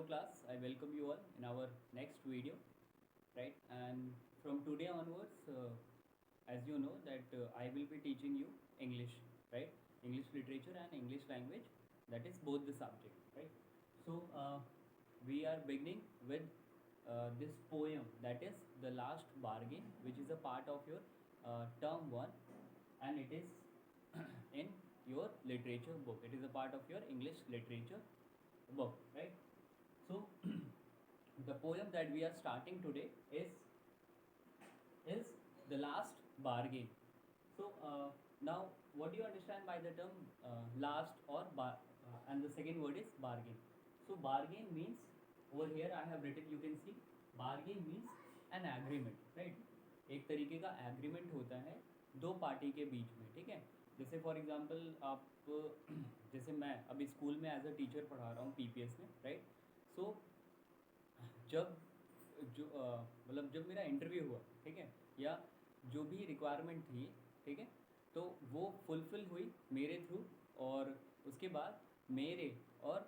class, I welcome you all in our next video, right? And from today onwards, as you know that I will be teaching you English, right? English literature and English language, that is both the subject, right? So we are beginning with this poem, that is The Last Bargain, which is a part of your term 1, and it is in your literature book. It is a part of your English literature book, right? So the poem that we are starting today is The Last Bargain. So now, what do you understand by the term last or and the second word is bargain. So bargain means, over here I have written, you can see, bargain means an agreement, right? एक तरीके का agreement होता है दो party के बीच में, ठीक है? जैसे फॉर एग्जांपल आप जैसे मैं अभी स्कूल में एज अ टीचर पढ़ा रहा हूँ पीपीएस में, राइट? सो जब जो मतलब जब मेरा इंटरव्यू हुआ, ठीक है, या जो भी रिक्वायरमेंट थी, ठीक है, तो वो फुलफ़िल हुई मेरे थ्रू, और उसके बाद मेरे और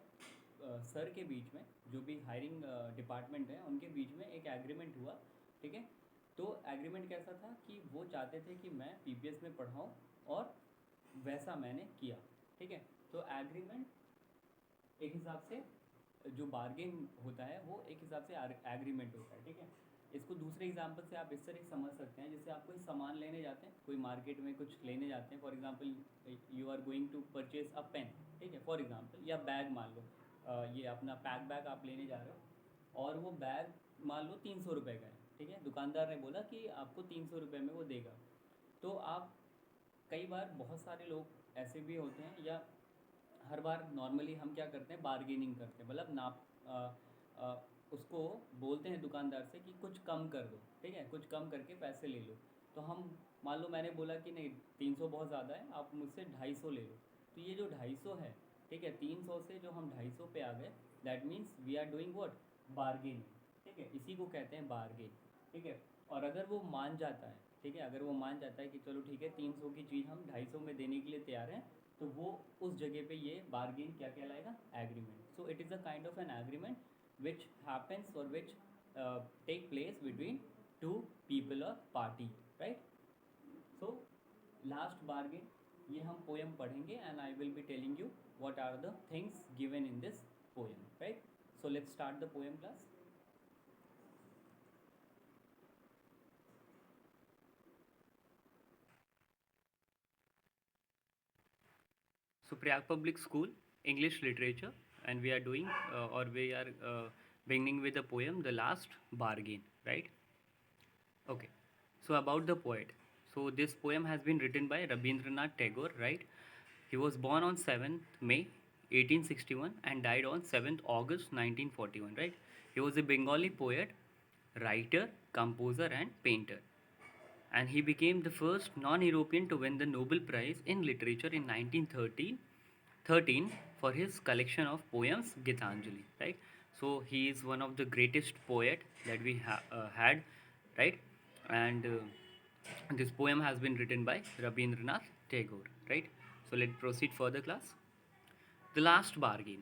सर के बीच में, जो भी हायरिंग डिपार्टमेंट है उनके बीच में एक एग्रीमेंट हुआ, ठीक है? तो एग्रीमेंट कैसा था कि वो चाहते थे कि मैं पीपीएस में पढ़ाऊँ, और वैसा मैंने किया, ठीक है? तो एग्रीमेंट एक हिसाब से, जो बार्गेन होता है वो एक हिसाब से एग्रीमेंट होता है, ठीक है? इसको दूसरे एग्जांपल से आप इस तरह समझ सकते हैं, जैसे आप कोई सामान लेने जाते हैं, कोई मार्केट में कुछ लेने जाते हैं, for example you are going to purchase a pen, ठीक है, फॉर एग्जांपल, या बैग मान लो, ये अपना पैक बैग आप लेने जा रहे हो, और वो बैग मान लो 300 रुपये का है, ठीक है? दुकानदार ने बोला कि आपको 300 रुपये में वो देगा। तो आप, कई बार बहुत सारे लोग ऐसे भी होते हैं, या हर बार नॉर्मली हम क्या करते हैं, बार्गेनिंग करते हैं, मतलब उसको बोलते हैं दुकानदार से कि कुछ कम कर दो, ठीक है, कुछ कम करके पैसे ले लो। तो हम, मान लो मैंने बोला कि नहीं 300 बहुत ज़्यादा है, आप मुझसे 250 ले लो। तो ये जो 250 है, ठीक है, 300 से जो हम 250 पे आ गए, that means we are doing what, bargaining, ठीक है? इसी को कहते हैं बार्गेन, ठीक है? और अगर वो मान जाता है, ठीक है, अगर वो मान जाता है कि चलो ठीक है 300 की चीज़ हम 250 में देने के लिए तैयार हैं, तो वो उस जगह पे ये बार्गेन क्या कहलाएगा, agreement. So it is a kind of an agreement which happens or which take place between two people or party, right? So last bargain, ये हम poem पढ़ेंगे, and I will be telling you what are the things given in this poem, right? So let's start the poem, class. So Prayag Public School, English Literature, and we are doing or we are beginning with the poem The Last Bargain, right? Okay. So about the poet. So this poem has been written by Rabindranath Tagore, right? He was born on 7th May 1861 and died on 7th August 1941, right? He was a Bengali poet, writer, composer and painter. And he became the first non-European to win the Nobel Prize in Literature in 1913 for his collection of poems Gitanjali, right? So he is one of the greatest poet that we had, right? And this poem has been written by Rabindranath Tagore, right? So let's proceed further, class. The last bargain.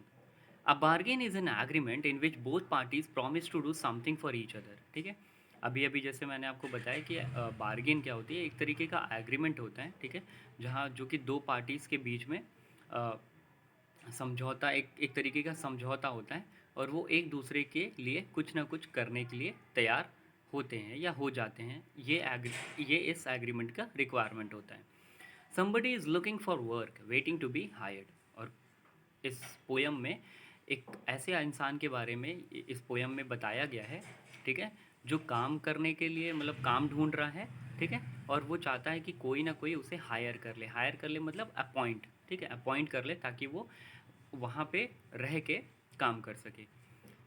A bargain is an agreement in which both parties promise to do something for each other, ठीक है? अभी अभी जैसे मैंने आपको बताया कि bargain क्या होती है, एक तरीके का एग्रीमेंट होता है, ठीक है, जहाँ जो कि दो पार्टीज़ के बीच में समझौता, एक तरीके का समझौता होता है, और वो एक दूसरे के लिए कुछ ना कुछ करने के लिए तैयार होते हैं या हो जाते हैं। ये इस एग्रीमेंट का रिक्वायरमेंट होता है। Somebody is looking for work waiting to be hired. और इस पोयम में एक ऐसे इंसान के बारे में इस पोयम में बताया गया है, ठीक है, जो काम करने के लिए, मतलब काम ढूंढ रहा है, ठीक है, और वो चाहता है कि कोई ना कोई उसे हायर कर ले मतलब अपॉइंट, ठीक है, अपॉइंट कर ले ताकि वो वहाँ पे रह के काम कर सके।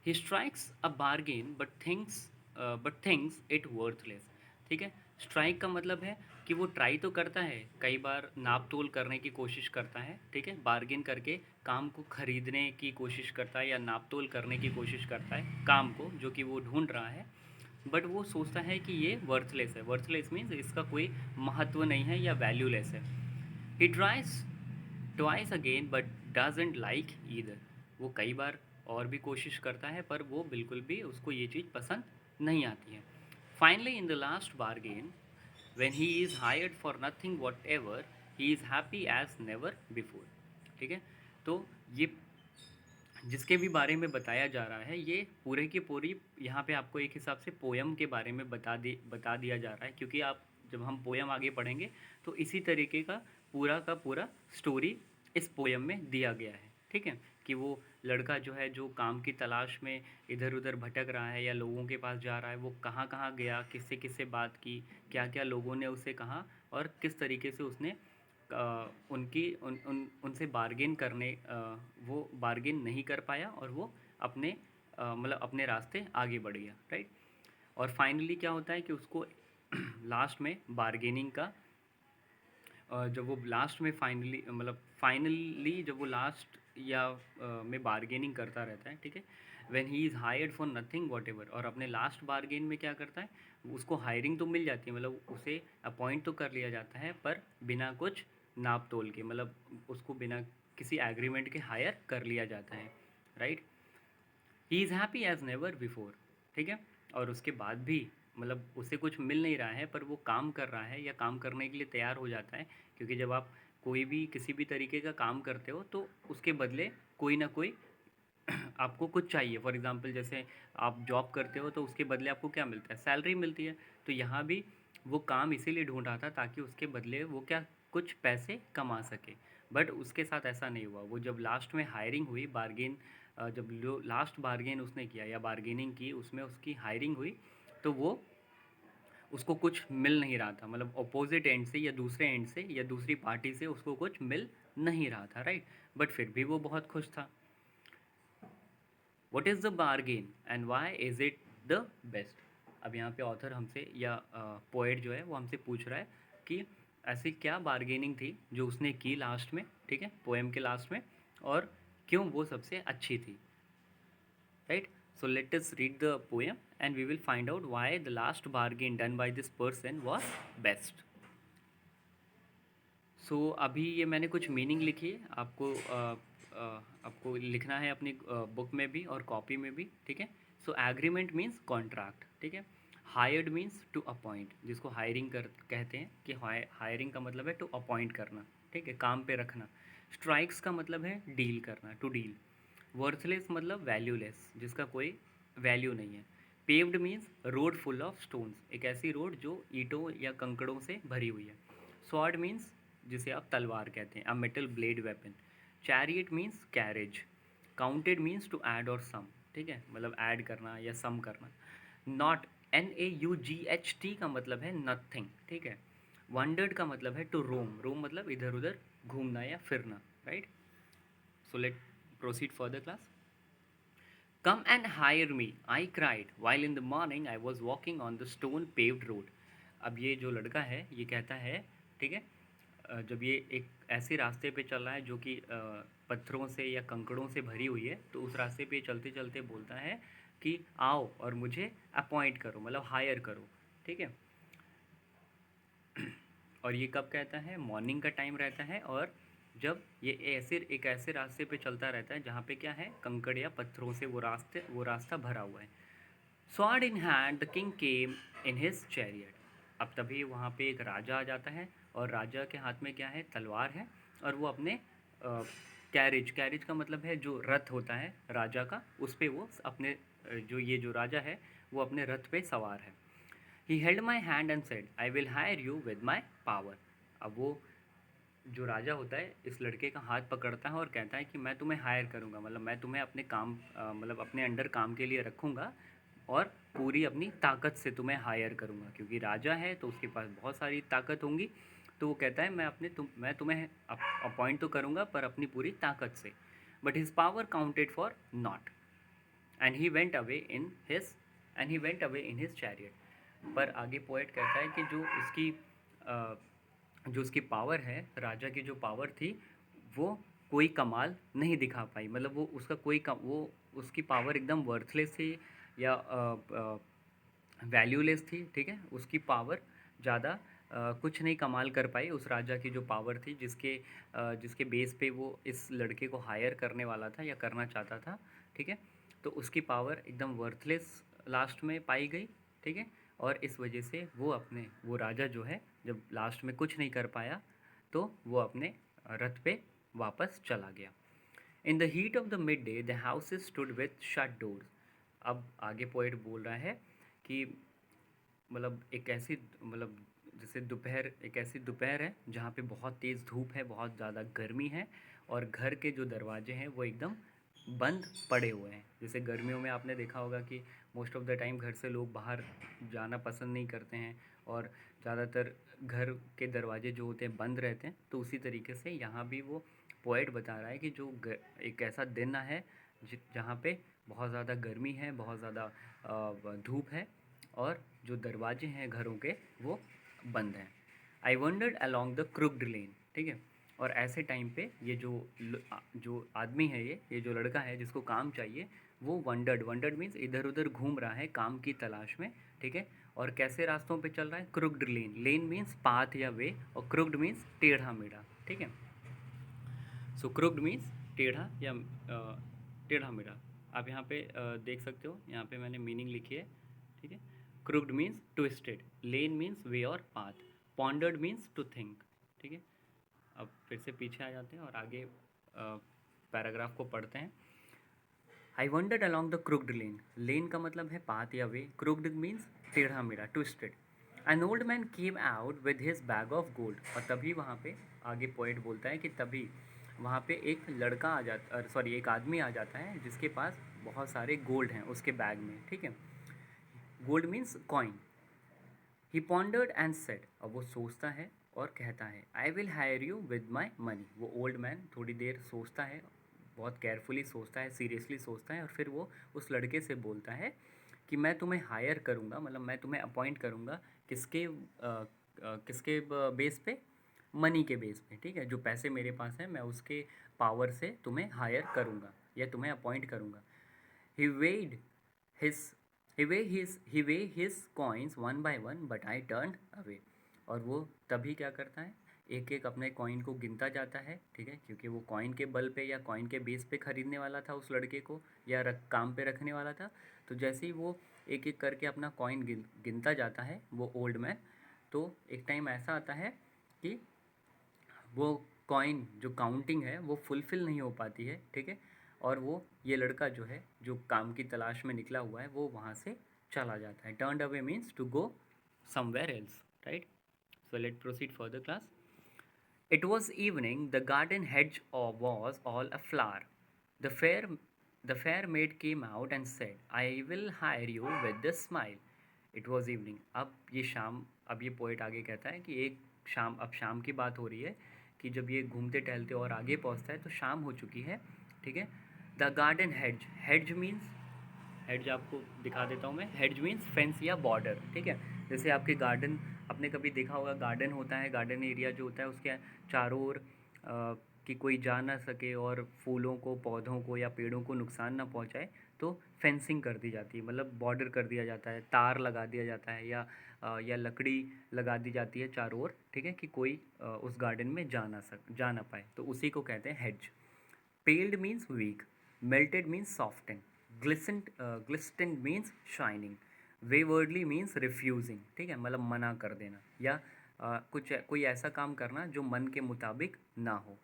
He strikes a bargain but things it worthless, ठीक है। स्ट्राइक का मतलब है कि वो ट्राई तो करता है, कई बार नाप तोल करने की कोशिश करता है, ठीक है, बार्गेन करके काम को खरीदने की कोशिश करता है या नाप तोल करने की कोशिश करता है काम को जो कि वो ढूंढ रहा है, बट वो सोचता है कि ये वर्थलेस है। वर्थलेस मीन्स इसका कोई महत्व नहीं है या वैल्यूलेस है। He tries twice again but doesn't like either. वो कई बार और भी कोशिश करता है, पर वो बिल्कुल भी उसको ये चीज़ पसंद नहीं आती है। Finally in the last bargain, when he is hired for nothing whatever, he is happy as never before। ठीक है, तो ये जिसके भी बारे में बताया जा रहा है, ये पूरे की पूरी यहाँ पे आपको एक हिसाब से पोयम के बारे में बता दिया जा रहा है, क्योंकि आप जब हम पोयम आगे पढ़ेंगे तो इसी तरीके का पूरा स्टोरी इस पोयम में दिया गया है। ठीक है, कि वो लड़का जो है, जो काम की तलाश में इधर उधर भटक रहा है या लोगों के पास जा रहा है, वो कहाँ कहाँ गया, किससे किससे बात की, क्या क्या लोगों ने उसे कहा, और किस तरीके से उसने उनसे बार्गेन करने, वो बार्गेन नहीं कर पाया और वो अपने मतलब अपने रास्ते आगे बढ़ गया, राइट। और फाइनली क्या होता है कि उसको लास्ट में बार्गेनिंग का, जब वो लास्ट में फाइनली जब वो लास्ट या में बार्गेनिंग करता रहता है, ठीक है, when he is hired for nothing what ever, और अपने लास्ट बार्गेन में क्या करता है, उसको हायरिंग तो मिल जाती है, मतलब उसे अपॉइंट तो कर लिया जाता है, पर बिना कुछ नाप तोल के, मतलब उसको बिना किसी एग्रीमेंट के हायर कर लिया जाता है, right. He is happy as never before. ठीक है, और उसके बाद भी मतलब उसे कुछ मिल नहीं रहा है, पर वो काम कर रहा है या काम करने के लिए तैयार हो जाता है, क्योंकि जब आप कोई भी किसी भी तरीके का काम करते हो तो उसके बदले कोई ना कोई आपको कुछ चाहिए। फॉर एग्जांपल जैसे आप जॉब करते हो तो उसके बदले आपको क्या मिलता है, सैलरी मिलती है। तो यहाँ भी वो काम इसीलिए ढूंढ रहा था ताकि उसके बदले वो क्या कुछ पैसे कमा सके। बट उसके साथ ऐसा नहीं हुआ। वो जब लास्ट में हायरिंग हुई, बार्गेन जब लास्ट बार्गेन उसने किया या बार्गेनिंग की, उसमें उसकी हायरिंग हुई, तो वो उसको कुछ मिल नहीं रहा था, मतलब अपोजिट एंड से या दूसरे एंड से या दूसरी पार्टी से उसको कुछ मिल नहीं रहा था, राइट। बट फिर भी वो बहुत खुश था। What is the bargain and why is it the best. अब यहाँ पे ऑथर हमसे या पोएट जो है वो हमसे पूछ रहा है कि ऐसी क्या बार्गेनिंग थी जो उसने की लास्ट में, ठीक है, पोएम के लास्ट में, और क्यों वो सबसे अच्छी थी, right? So let us read the poem and we will find out why the last bargain done by this person was best. So अभी ये मैंने कुछ मीनिंग लिखी है, आपको लिखना है अपनी बुक में भी और कॉपी में भी, ठीक है। सो एग्रीमेंट मीन्स कॉन्ट्रैक्ट, ठीक है। हायर्ड मीन्स टू अपॉइंट, जिसको हायरिंग कर कहते हैं, कि हायरिंग का मतलब है टू अपॉइंट करना, ठीक है, काम पे रखना। स्ट्राइक्स का मतलब है डील करना, टू डील। वर्थलेस मतलब वैल्यूलेस, जिसका कोई वैल्यू नहीं है। Paved means road full of stones, एक ऐसी रोड जो ईंटों या कंकड़ों से भरी हुई है। स्वॉर्ड मीन्स जिसे आप तलवार कहते हैं, a metal blade weapon. Chariot means carriage. Counted means to add और सम, ठीक है, मतलब ऐड करना या सम करना। नॉट, NAUGHT का मतलब है नथिंग, ठीक है। वंडर्ड का मतलब है टू रोम, रोम मतलब इधर उधर घूमना या फिरना, right. So let proceed further, class. Come and hire me, I cried, while in the morning I was walking on the stone paved road. अब ये जो लड़का है ये कहता है, ठीक है, जब ये एक ऐसे रास्ते पे चल रहा है जो कि पत्थरों से या कंकड़ों से भरी हुई है, तो उस रास्ते पे चलते चलते बोलता है कि आओ और मुझे अपॉइंट करो, मतलब हायर करो, ठीक है। और ये कब कहता है, मॉर्निंग का टाइम रहता है, और जब ये एक ऐसे रास्ते पे चलता रहता है जहाँ पे क्या है, कंकड़ या पत्थरों से वो रास्ता भरा हुआ है। Sword in hand the king came in his chariot. अब तभी वहाँ पे एक राजा आ जाता है, और राजा के हाथ में क्या है, तलवार है, और वो अपने कैरेज का मतलब है जो रथ होता है राजा का, उस पे वो अपने जो राजा है वो अपने रथ पे सवार है। He held my hand and said I will hire you with my power. अब वो जो राजा होता है इस लड़के का हाथ पकड़ता है और कहता है कि मैं तुम्हें हायर करूँगा, मतलब मैं तुम्हें अपने काम मतलब अपने अंडर काम के लिए रखूँगा, और पूरी अपनी ताकत से तुम्हें हायर करूँगा, क्योंकि राजा है तो उसके पास बहुत सारी ताकत होंगी। तो वो कहता है मैं तुम्हें अपॉइंट तो करूँगा, पर अपनी पूरी ताकत से। But his power counted for not, and he went away in his chariot. पर आगे पोएट कहता है कि जो उसकी पावर है, राजा की जो पावर थी, वो कोई कमाल नहीं दिखा पाई, मतलब वो उसका वो उसकी पावर एकदम वर्थलेस थी या वैल्यूलेस थी, ठीक है। उसकी पावर ज़्यादा कुछ नहीं कमाल कर पाई। उस राजा की जो पावर थी, जिसके बेस पे वो इस लड़के को हायर करने वाला था या करना चाहता था, ठीक है। तो उसकी पावर एकदम वर्थलेस लास्ट में पाई गई, ठीक है। और इस वजह से वो राजा जो है, जब लास्ट में कुछ नहीं कर पाया, तो वो अपने रथ पे वापस चला गया। In the heat of the mid day the houses stood with shut doors. अब आगे पोएट बोल रहा है कि मतलब एक ऐसी मतलब जैसे दोपहर, एक ऐसी दोपहर है जहाँ पे बहुत तेज़ धूप है, बहुत ज़्यादा गर्मी है, और घर के जो दरवाजे हैं वो एकदम बंद पड़े हुए हैं। जैसे गर्मियों में आपने देखा होगा कि मोस्ट ऑफ द टाइम घर से लोग बाहर जाना पसंद नहीं करते हैं, और ज़्यादातर घर के दरवाजे जो होते हैं बंद रहते हैं। तो उसी तरीके से यहाँ भी वो पोएट बता रहा है कि एक ऐसा दिन है जहाँ पे बहुत ज़्यादा गर्मी है, बहुत ज़्यादा धूप है, और जो दरवाजे हैं घरों के वो बंद हैं। I wandered along the crooked lane, ठीक है। और ऐसे टाइम पे ये जो आदमी है, ये जो लड़का है जिसको काम चाहिए, वो वंडर्ड मीन्स इधर उधर घूम रहा है काम की तलाश में, ठीक है। और कैसे रास्तों पे चल रहा है? क्रुक्ड लेन, लेन मीन्स पाथ या वे, और क्रुक्ड मीन्स टेढ़ा मेढ़ा, ठीक है। सो क्रुक्ड मीन्स टेढ़ा या टेढ़ा मेढ़ा। आप यहाँ पे देख सकते हो, यहाँ पे मैंने मीनिंग लिखी है, ठीक है। Crooked means twisted, lane means way और path, pondered means to think, ठीक है। अब फिर से पीछे आ जाते हैं और आगे पैराग्राफ को पढ़ते हैं। I wandered along the crooked lane, lane का मतलब है पाथ या वे, क्रुक्ड मीन्स टेढ़ा मेढ़ा, twisted. An old man came out with his bag of gold. और तभी वहाँ पे आगे पोएट बोलता है कि तभी वहाँ पे एक लड़का आ जाता, सॉरी एक आदमी आ जाता है जिसके पास बहुत सारे गोल्ड हैं उसके बैग में, ठीक है। Gold means coin. He pondered and said, अब वो सोचता है और कहता है, I will hire you with my money. वो ओल्ड मैन थोड़ी देर सोचता है, बहुत केयरफुली सोचता है, सीरियसली सोचता है, और फिर वो उस लड़के से बोलता है कि मैं तुम्हें हायर करूँगा, मतलब मैं तुम्हें अपॉइंट करूँगा। किसके बेस पे? मनी के बेस पे, ठीक है। जो पैसे मेरे पास हैं मैं उसके पावर से तुम्हें हायर करूँगा या तुम्हें अपॉइंट करूँगा। He weighed his he weighed his coins one by one, but I turned away. और वो तभी क्या करता है? एक एक अपने कॉइन को गिनता जाता है, ठीक है, क्योंकि वो कॉइन के बल पे या कॉइन के बेस पे खरीदने वाला था उस लड़के को, या काम पे रखने वाला था। तो जैसे ही वो एक एक करके अपना कॉइन गिनता जाता है वो ओल्ड मैन, तो एक टाइम ऐसा आता है कि वो कॉइन जो काउंटिंग है वो फुलफ़िल नहीं हो पाती है, ठीक है। और वो ये लड़का जो है, जो काम की तलाश में निकला हुआ है, वो वहाँ से चला जाता है। Turned away means to go somewhere else, right. So let proceed further class. It was evening. The garden hedge was all aflower. The fair, the fair maid came out and said, "I will hire you with this smile." It was evening. अब ये poet आगे कहता है कि अब शाम की बात हो रही है, कि जब ये घूमते टहलते और आगे पहुंचता है तो शाम हो चुकी है, ठीक है। द गार्डन हेड्ज, हेड्ज मीन्स, हेड्ज आपको दिखा देता हूँ मैं, हेड्ज मीन्स फेंस या बॉर्डर, ठीक है। जैसे आपके गार्डन, आपने कभी देखा होगा गार्डन होता है, गार्डन एरिया जो होता है उसके चारों ओर कि कोई जा ना सके और फूलों को, पौधों को या पेड़ों को नुकसान ना पहुंचाए, तो फेंसिंग कर दी जाती है, मतलब बॉर्डर कर दिया जाता है, तार लगा दिया जाता है, या लकड़ी लगा दी जाती है चारों ओर, ठीक है, कि कोई उस गार्डन में जा ना पाए, तो उसी को कहते हैं hedges. Paled means weak, melted means soften, glistened means shining, waywardly means refusing, ठीक है, मतलब मना कर देना, या कोई ऐसा काम करना जो मन के मुताबिक ना हो।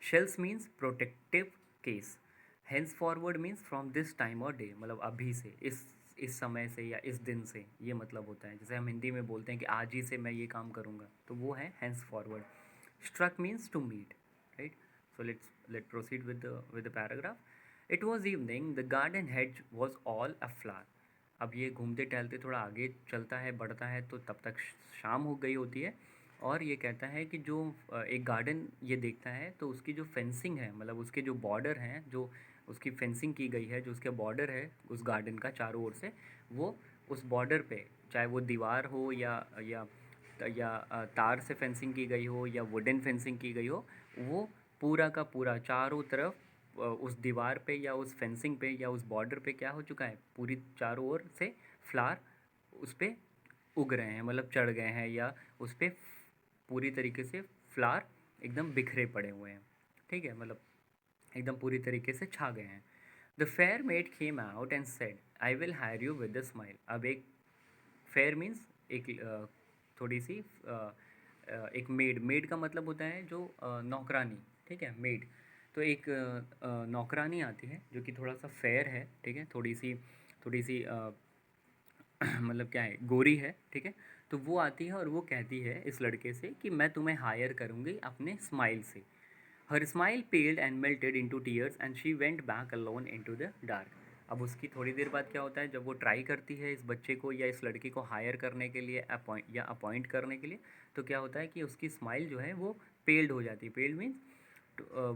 Shells means protective case. Hence forward means from this time और डे, मतलब अभी से, इस समय से या इस दिन से, ये मतलब होता है। जैसे हम हिंदी में बोलते हैं कि आज ही से मैं ये काम करूँगा, तो वो है hence forward. Struck means to meet, right. So let proceed with the paragraph. It was evening. The garden hedge was all aflower. अब ये घूमते टहलते थोड़ा आगे चलता है, बढ़ता है, तो तब तक शाम हो गई होती है। और ये कहता है कि जो एक गार्डन ये देखता है, तो उसकी जो फेंसिंग है, मतलब उसके जो बॉर्डर हैं, जो उसकी फेंसिंग की गई है, जो उसके बॉर्डर है उस गार्डन का चारों ओर से, वो उस बॉर्डर पे, चाहे वो दीवार हो या तार से फेंसिंग की गई हो या वुडन फेंसिंग की गई हो, वो पूरा का पूरा चारों तरफ उस दीवार पे या उस फेंसिंग पे या उस बॉर्डर पे क्या हो चुका है, पूरी चारों ओर से फ्लावर उस पे उग रहे हैं, मतलब चढ़ गए हैं, या उस पर पूरी तरीके से फ्लावर एकदम बिखरे पड़े हुए हैं, ठीक है, मतलब एकदम पूरी तरीके से छा गए हैं। The fair made came out and said I will hire you with the smile. अब एक फेयर मीन्स एक थोड़ी सी एक मेड, मेड का मतलब होता है जो नौकरानी, ठीक है, मेड। तो एक नौकरानी आती है जो कि थोड़ा सा फेयर है, ठीक है, थोड़ी सी मतलब क्या है, गोरी है, ठीक है। तो वो आती है और वो कहती है इस लड़के से कि मैं तुम्हें हायर करूँगी अपने स्माइल से। Her smile पेल्ड and melted into tears and she went back alone into the dark. अब उसकी थोड़ी देर बाद क्या होता है, जब वो ट्राई करती है इस बच्चे को या इस लड़की को हायर करने के लिए, अपॉइंट करने के लिए, तो क्या होता है कि उसकी स्माइल जो है वो पेल्ड हो जाती है। पेल्ड मीन्स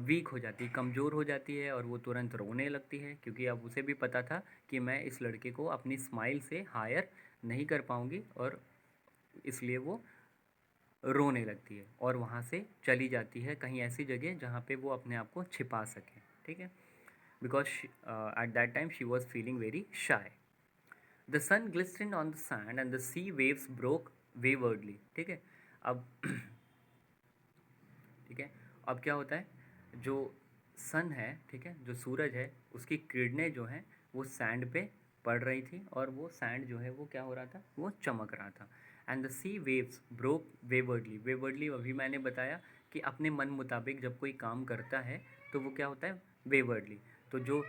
वीक हो जाती है, कमज़ोर हो जाती है, और वो तुरंत रोने लगती है, क्योंकि अब उसे भी पता था कि मैं इस लड़के को अपनी स्माइल से हायर नहीं कर पाऊँगी, और इसलिए वो रोने लगती है और वहाँ से चली जाती है कहीं ऐसी जगह जहाँ पे वो अपने आप को छिपा सके, ठीक है। Because at that time she was feeling very shy. The sun glistering on the sand and the sea waves broke waywardly, ठीक है। अब ठीक है, अब क्या होता है, जो सन है, ठीक है, जो सूरज है, उसकी किरणें जो हैं वो सैंड पे पड़ रही थी, और वो सैंड जो है वो क्या हो रहा था, वो चमक रहा था। And the sea waves broke waywardly, waywardly अभी मैंने बताया कि अपने मन मुताबिक जब कोई काम करता है तो वो क्या होता है, वेवर्डली। तो जो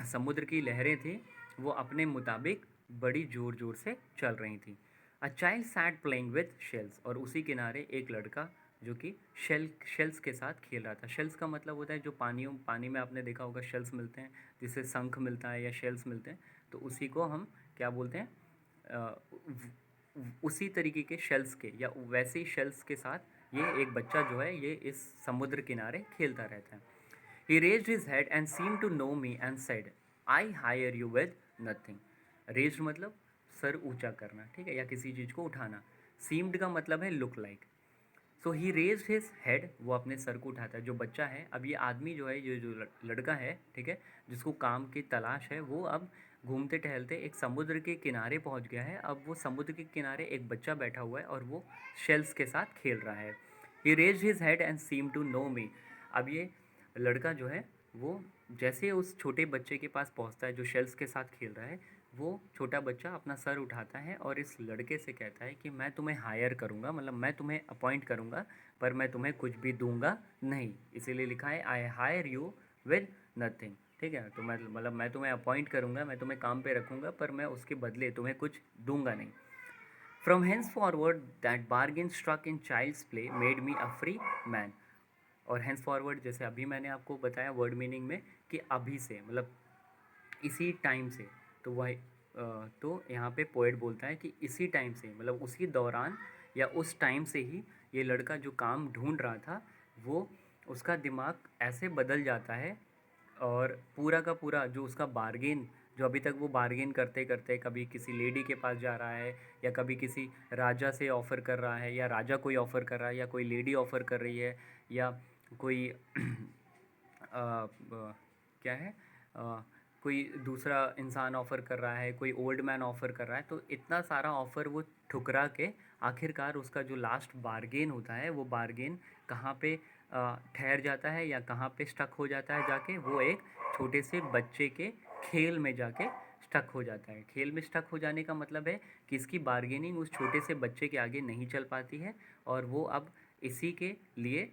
समुद्र की लहरें थी वो अपने मुताबिक बड़ी ज़ोर ज़ोर से चल रही थी। A child sat playing with shells, और उसी किनारे एक लड़का जो कि शेल्स के साथ खेल रहा था। शेल्स का मतलब होता है जो पानी में आपने देखा होगा शेल्स मिलते हैं, जिससे शंख मिलता है या शेल्स मिलते हैं, तो उसी को हम क्या बोलते हैं, उसी तरीके के शेल्स के या वैसे ही शेल्स के साथ ये एक बच्चा जो है ये इस समुद्र किनारे खेलता रहता है। He raised his head and seemed to know me and said, I hire you with nothing. Raised मतलब सर ऊंचा करना, ठीक है, या किसी चीज़ को उठाना। Seemed का मतलब है look like. सो ही रेज हिज हेड, वो अपने सर को उठाता है, जो बच्चा है। अब ये आदमी जो है, ये जो लड़का है, ठीक है, जिसको काम की तलाश है, वो अब घूमते टहलते एक समुद्र के किनारे पहुंच गया है। अब वो समुद्र के किनारे एक बच्चा बैठा हुआ है और वो शेल्स के साथ खेल रहा है। He raise his head and seem to know me. अब ये लड़का जो है वो जैसे उस छोटे बच्चे के पास पहुंचता है जो शेल्स के साथ खेल रहा है, वो छोटा बच्चा अपना सर उठाता है और इस लड़के से कहता है कि मैं तुम्हें हायर करूँगा, मतलब मैं तुम्हें अपॉइंट करूँगा, पर मैं तुम्हें कुछ भी दूंगा नहीं। इसीलिए लिखा है I hire you with nothing, ठीक है। तो मतलब मैं तुम्हें अपॉइंट करूँगा, मैं तुम्हें काम पे रखूँगा, पर मैं उसके बदले तुम्हें कुछ दूंगा नहीं। From hence forward that bargain struck in child's play made me a free man. और हेंस फॉरवर्ड जैसे अभी मैंने आपको बताया वर्ड मीनिंग में कि अभी से, मतलब इसी टाइम से, तो वह तो यहाँ पे पोएट बोलता है कि इसी टाइम से, मतलब उसी दौरान या उस टाइम से ही ये लड़का जो काम ढूंढ रहा था, वो उसका दिमाग ऐसे बदल जाता है, और पूरा का पूरा जो उसका बार्गेन, जो अभी तक वो बार्गेन करते करते कभी किसी लेडी के पास जा रहा है, या कभी किसी राजा से ऑफ़र कर रहा है, या राजा कोई ऑफ़र कर रहा है, या कोई लेडी ऑफ़र कर रही है, या कोई क्या है, कोई दूसरा इंसान ऑफ़र कर रहा है, कोई ओल्ड मैन ऑफ़र कर रहा है, तो इतना सारा ऑफ़र वो ठुकरा के आखिरकार उसका जो लास्ट बार्गेन होता है, वो बार्गेन कहाँ पे ठहर जाता है या कहाँ पे स्टक हो जाता है जाके, वो एक छोटे से बच्चे के खेल में जाके स्टक हो जाता है। खेल में स्टक हो जाने का मतलब है कि इसकी बार्गेनिंग उस छोटे से बच्चे के आगे नहीं चल पाती है, और वो अब इसी के लिए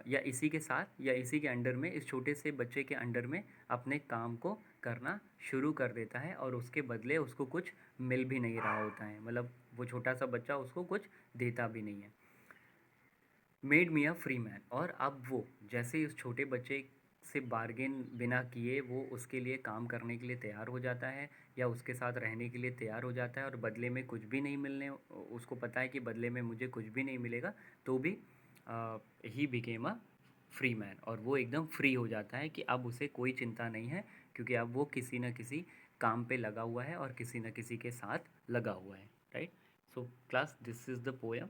या इसी के साथ या इसी के अंडर में, इस छोटे से बच्चे के अंडर में अपने काम को करना शुरू कर देता है, और उसके बदले उसको कुछ मिल भी नहीं रहा होता है, मतलब वो छोटा सा बच्चा उसको कुछ देता भी नहीं है। Made me a free man, और अब वो जैसे उस छोटे बच्चे से बार्गेन बिना किए वो उसके लिए काम करने के लिए तैयार हो जाता है, या उसके साथ रहने के लिए तैयार हो जाता है, और बदले में कुछ भी नहीं मिलने, उसको पता है कि बदले में मुझे कुछ भी नहीं मिलेगा, तो भी he became a free man, और वो एकदम फ्री हो जाता है कि अब उसे कोई चिंता नहीं है, क्योंकि अब वो किसी न किसी काम पे लगा हुआ है और किसी न किसी के साथ लगा हुआ है, right. So class, this is the poem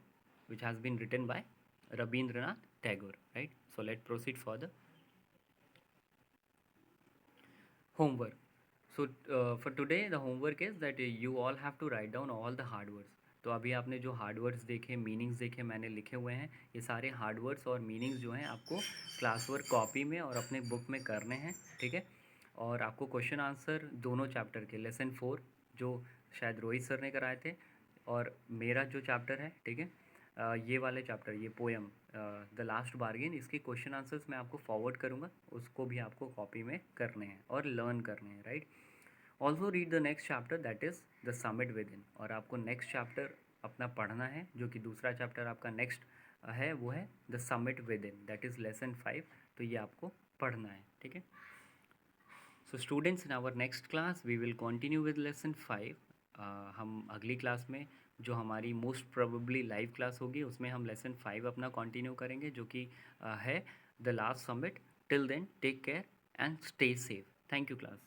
which has been written by Rabindranath Tagore, right? So let's proceed for the homework. So for today the homework is that you all have to write down all the hard words. तो अभी आपने जो hard words देखे, meanings देखे, मैंने लिखे हुए हैं, ये सारे हार्ड वर्ड्स और मीनिंग्स जो हैं आपको क्लास वर्क कॉपी में और अपने बुक में करने हैं, ठीक है। और आपको क्वेश्चन आंसर दोनों चैप्टर के, लेसन 4 जो शायद रोहित सर ने कराए थे, और मेरा जो चैप्टर है, ठीक है, ये वाले चैप्टर, ये पोएम द लास्ट बार्गेन, इसके क्वेश्चन आंसर्स मैं आपको फॉरवर्ड करूँगा, उसको भी आपको कॉपी में करने हैं और लर्न करने हैं, right. Also read the next chapter that is the summit with in, और आपको नेक्स्ट चैप्टर अपना पढ़ना है, जो कि दूसरा चैप्टर आपका नेक्स्ट है, वो है the summit within, that is lesson 5। तो ये आपको पढ़ना है, ठीक है। So students, in our next class we will continue with lesson 5। हम अगली क्लास में, जो हमारी मोस्ट प्रोबेबली लाइव क्लास होगी, उसमें हम लेसन 5 अपना कंटिन्यू करेंगे, जो कि है the last summit. Till then take care and stay safe. Thank you class.